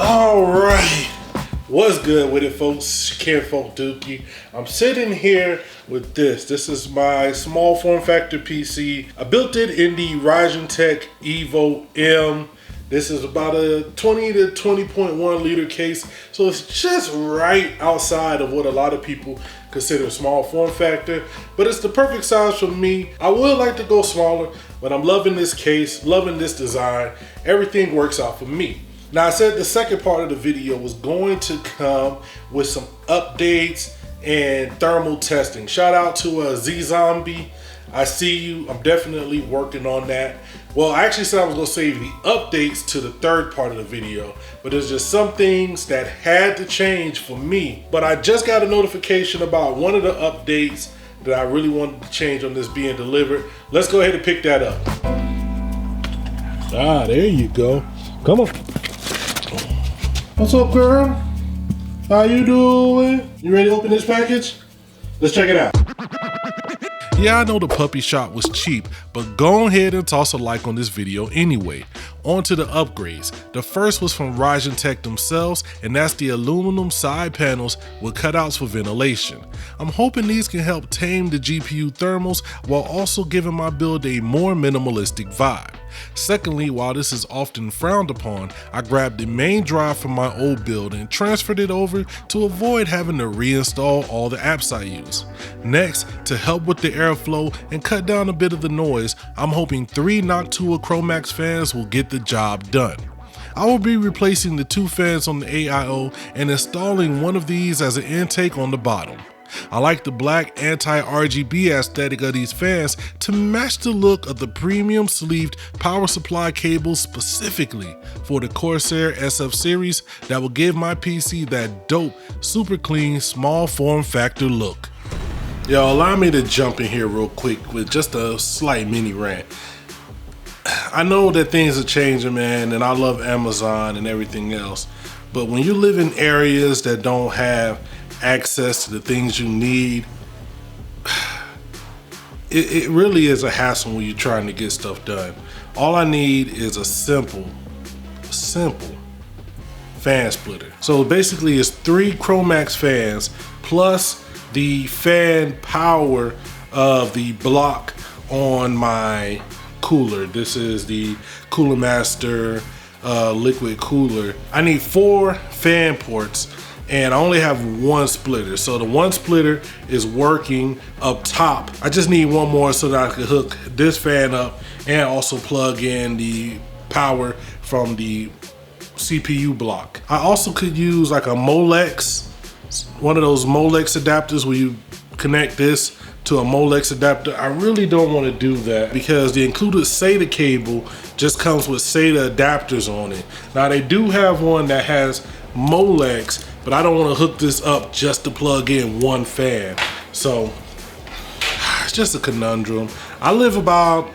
All right, what's good with it, folks? Kinfolk Dookie. I'm sitting here with this. This is my small form factor PC. I built it in the Ryzen Evo M. This is about a 20 to 20.1 liter case, so it's just right outside of what a lot of people consider small form factor, but it's the perfect size for me. I would like to go smaller, but I'm loving this case, loving this design. Everything works out for me. Now, I said the second part of the video was going to come with some updates and thermal testing. Shout out to Z-Zombie. I see you. I'm definitely working on that. Well, I actually said I was going to save the updates to the third part of the video, but there's just some things that had to change for me. But I just got a notification about one of the updates that I really wanted to change on this being delivered. Let's go ahead and pick that up. Ah, there you go. Come on. What's up, girl? How you doing? You ready to open this package? Let's check it out. Yeah, I know the puppy shop was cheap, but go ahead and toss a like on this video anyway. On to the upgrades. The first was from Ryzen Tech themselves, and that's the aluminum side panels with cutouts for ventilation. I'm hoping these can help tame the GPU thermals while also giving my build a more minimalistic vibe. Secondly, while this is often frowned upon, I grabbed the main drive from my old build and transferred it over to avoid having to reinstall all the apps I use. Next, to help with the airflow and cut down a bit of the noise, I'm hoping 3 Noctua Chromax fans will get the job done. I will be replacing the 2 fans on the AIO and installing one of these as an intake on the bottom. I like the black anti-RGB aesthetic of these fans to match the look of the premium sleeved power supply cables specifically for the Corsair SF series that will give my PC that dope, super clean, small form factor look. Yo, allow me to jump in here real quick with just a slight mini rant. I know that things are changing, man, and I love Amazon and everything else, but when you live in areas that don't have access to the things you need, it really is a hassle when you're trying to get stuff done. All I need is a simple fan splitter. So basically it's 3 Chromax fans plus the fan power of the block on my cooler. This is the Cooler Master liquid cooler. I need 4 fan ports and I only have 1 splitter. So the 1 splitter is working up top. I just need 1 more so that I can hook this fan up and also plug in the power from the CPU block. I also could use like a Molex, one of those Molex adapters where you connect this to a Molex adapter. I really don't want to do that because the included SATA cable just comes with SATA adapters on it. Now they do have one that has Molex, but I don't want to hook this up just to plug in 1 fan. So it's just a conundrum. I live about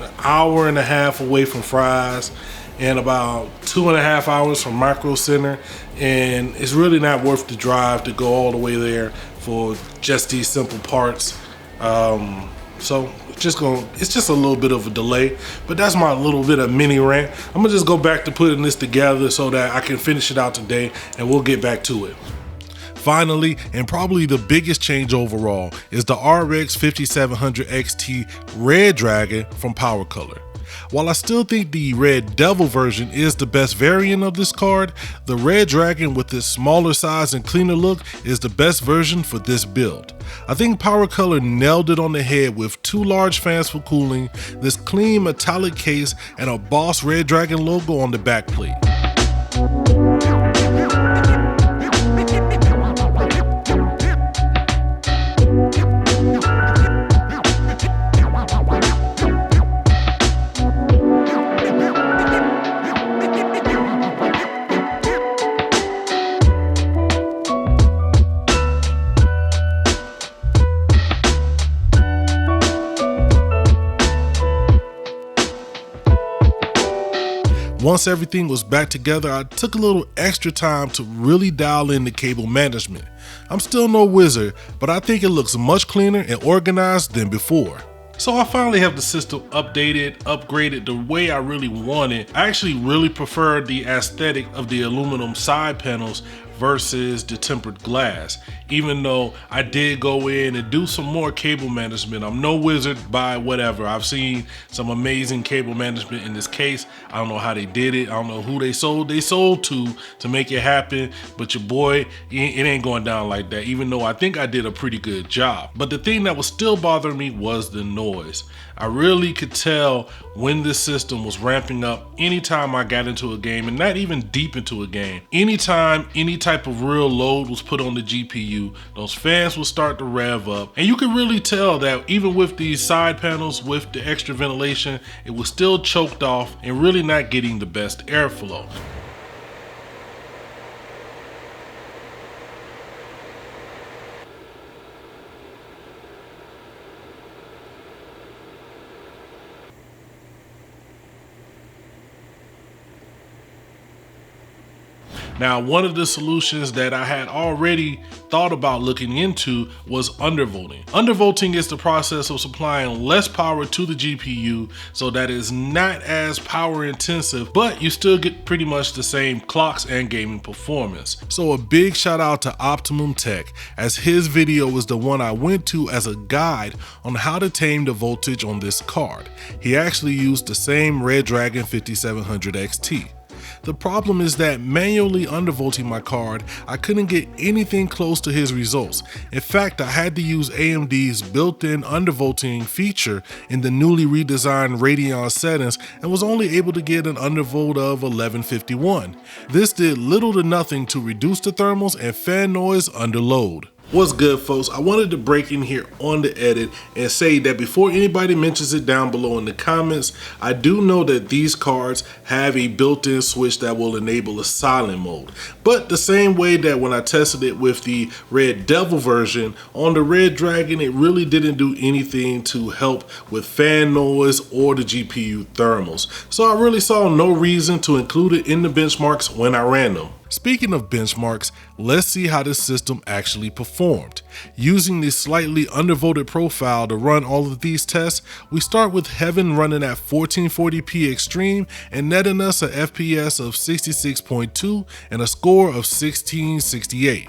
an hour and a half away from Fry's and about 2.5 hours from Micro Center, and it's really not worth the drive to go all the way there for just these simple parts. So it's just a little bit of a delay, but that's my little bit of mini rant. I'm gonna just go back to putting this together so that I can finish it out today and we'll get back to it. Finally, and probably the biggest change overall, is the RX 5700 XT Red Dragon from Power Color. While I still think the Red Devil version is the best variant of this card, the Red Dragon with its smaller size and cleaner look is the best version for this build. I think Power Color nailed it on the head with 2 large fans for cooling, this clean metallic case, and a Boss Red Dragon logo on the back plate. Once everything was back together, I took a little extra time to really dial in the cable management. I'm still no wizard, but I think it looks much cleaner and organized than before. So I finally have the system updated, upgraded the way I really want it. I actually really prefer the aesthetic of the aluminum side panels versus the tempered glass, even though I did go in and do some more cable management. I'm no wizard by whatever. I've seen some amazing cable management in this case. I don't know how they did it. I don't know who they sold to make it happen, but your boy, it ain't going down like that, even though I think I did a pretty good job. But the thing that was still bothering me was the noise. I really could tell when this system was ramping up anytime I got into a game, and not even deep into a game. Anytime any type of real load was put on the GPU, those fans would start to rev up, and you could really tell that even with these side panels with the extra ventilation, it was still choked off and really not getting the best airflow. Now, one of the solutions that I had already thought about looking into was undervolting. Undervolting is the process of supplying less power to the GPU so that it's not as power intensive, but you still get pretty much the same clocks and gaming performance. So a big shout out to Optimum Tech, as his video was the one I went to as a guide on how to tame the voltage on this card. He actually used the same Red Dragon 5700 XT. The problem is that manually undervolting my card, I couldn't get anything close to his results. In fact, I had to use AMD's built-in undervolting feature in the newly redesigned Radeon settings and was only able to get an undervolt of 1151. This did little to nothing to reduce the thermals and fan noise under load. What's good, folks? I wanted to break in here on the edit and say that before anybody mentions it down below in the comments, I do know that these cards have a built-in switch that will enable a silent mode. But the same way that when I tested it with the Red Devil version, on the Red Dragon, it really didn't do anything to help with fan noise or the GPU thermals. So I really saw no reason to include it in the benchmarks when I ran them. Speaking of benchmarks, let's see how this system actually performed. Using this slightly undervolted profile to run all of these tests, we start with Heaven running at 1440p extreme and netting us an FPS of 66.2 and a score of 1668.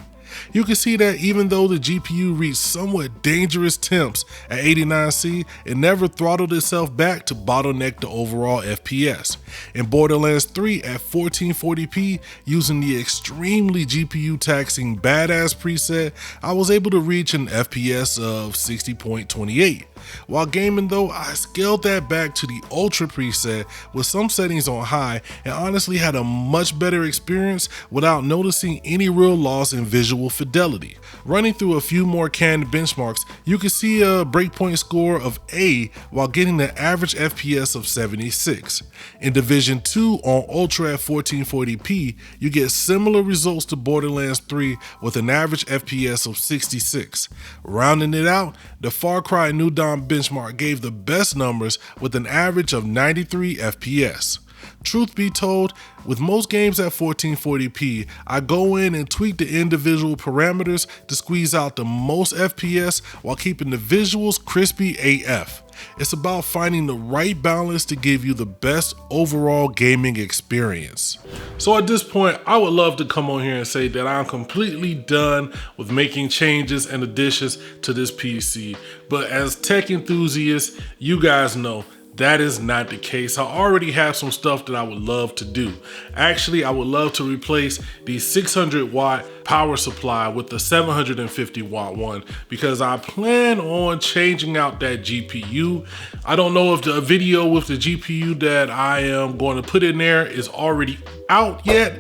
You can see that even though the GPU reached somewhat dangerous temps at 89C, it never throttled itself back to bottleneck the overall FPS. In Borderlands 3 at 1440p, using the extremely GPU taxing Badass preset, I was able to reach an FPS of 60.28. While gaming though, I scaled that back to the Ultra preset with some settings on high and honestly had a much better experience without noticing any real loss in visual fidelity. Running through a few more canned benchmarks, you can see a breakpoint score of A while getting the average FPS of 76. In Division 2 on Ultra at 1440p, you get similar results to Borderlands 3 with an average FPS of 66. Rounding it out, the Far Cry New Dawn benchmark gave the best numbers with an average of 93 FPS. Truth be told, with most games at 1440p, I go in and tweak the individual parameters to squeeze out the most FPS while keeping the visuals crispy AF. It's about finding the right balance to give you the best overall gaming experience. So at this point, I would love to come on here and say that I'm completely done with making changes and additions to this PC. But as tech enthusiasts, you guys know that is not the case. I already have some stuff that I would love to do. Actually, I would love to replace the 600 watt power supply with the 750 watt one because I plan on changing out that GPU. I don't know if the video with the GPU that I am going to put in there is already out yet,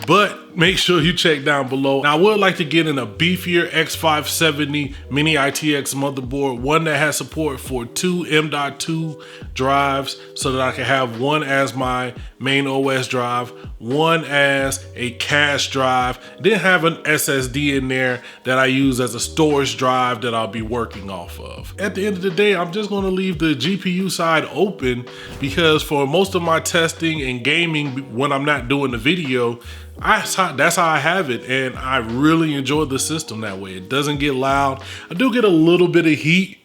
but make sure you check down below. Now, I would like to get in a beefier X570 mini-itx motherboard, one that has support for 2 M.2 drives so that I can have one as my main OS drive, one as a cache drive, then have an SSD in there that I use as a storage drive that I'll be working off of. At the end of the day, I'm just going to leave the GPU side open because for most of my testing and gaming when I'm not doing the video, that's how I have it, and I really enjoy the system that way. It doesn't get loud. I do get a little bit of heat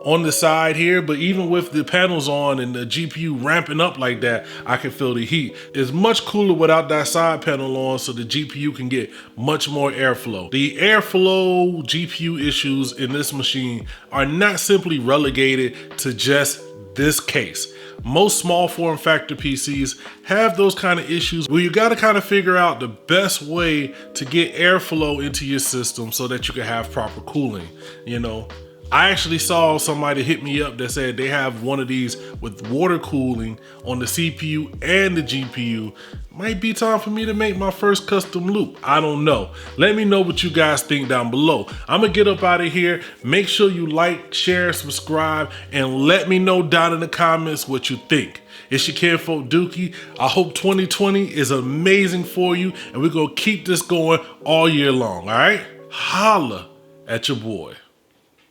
on the side here, but even with the panels on and the GPU ramping up like that, I can feel the heat. It's much cooler without that side panel on, so the GPU can get much more airflow. The airflow GPU issues in this machine are not simply relegated to just this case. Most small form factor PCs have those kind of issues where you got to kind of figure out the best way to get airflow into your system so that you can have proper cooling, you know. I actually saw somebody hit me up that said they have one of these with water cooling on the CPU and the GPU. Might be time for me to make my first custom loop. I don't know. Let me know what you guys think down below. I'm gonna get up out of here. Make sure you like, share, subscribe, and let me know down in the comments what you think. It's your kinfolk Dookie. I hope 2020 is amazing for you, and we're gonna keep this going all year long, all right? Holla at your boy.